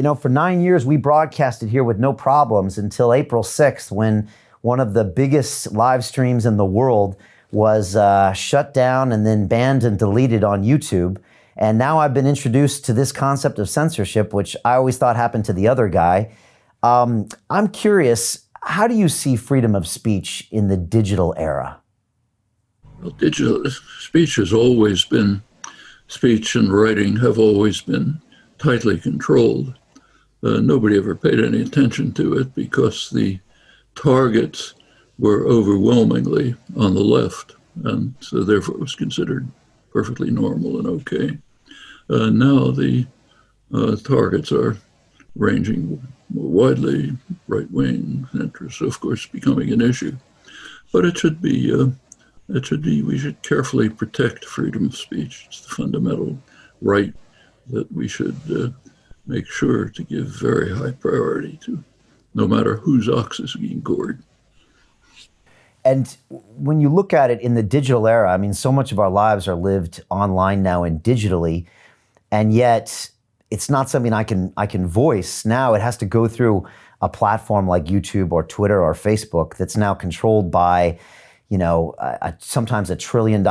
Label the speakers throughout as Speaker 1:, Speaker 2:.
Speaker 1: For 9 years, we broadcasted here with no problems until April 6th, when one of the biggest live streams in the world was shut down and then banned and deleted on YouTube. And now I've been introduced to this concept of censorship, which I always thought happened to the other guy. I'm curious, how do you see freedom of speech in the digital era?
Speaker 2: Well, digital speech has always been, speech and writing have always been tightly controlled. Nobody ever paid any attention to it because the targets were overwhelmingly on the left, and so therefore it was considered perfectly normal and okay. Now the targets are ranging more widely, right-wing interests, of course, becoming an issue. But we should carefully protect freedom of speech. It's the fundamental right that we should make sure to give very high priority to, no matter whose ox is being gored.
Speaker 1: And when you look at it in the digital era, I mean, so much of our lives are lived online now and digitally, and yet it's not something I can voice. Now it has to go through a platform like YouTube or Twitter or Facebook that's now controlled by, sometimes $1 trillion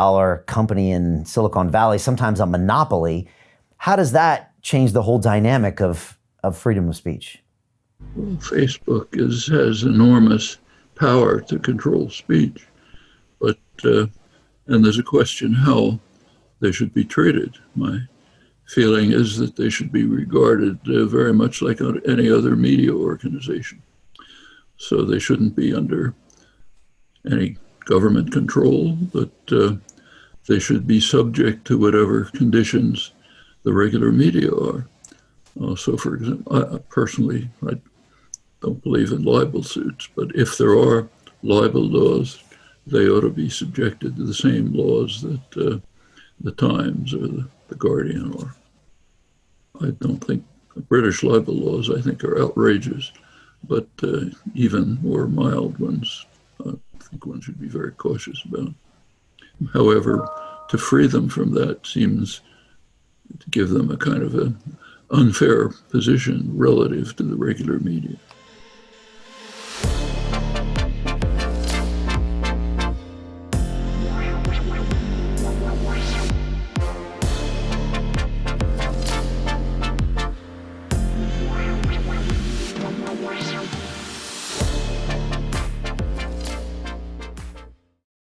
Speaker 1: company in Silicon Valley, sometimes a monopoly. How does that change the whole dynamic of freedom of speech?
Speaker 2: Well, Facebook has enormous power to control speech, but and there's a question how they should be treated. My feeling is that they should be regarded very much like any other media organization. So they shouldn't be under any government control, but they should be subject to whatever conditions the regular media are. So, for example, personally, I don't believe in libel suits, but if there are libel laws, they ought to be subjected to the same laws that the Times or the Guardian are. I don't think British libel laws, I think, are outrageous, but even more mild ones, I think one should be very cautious about. However, to free them from that seems to give them a kind of an unfair position relative to the regular media.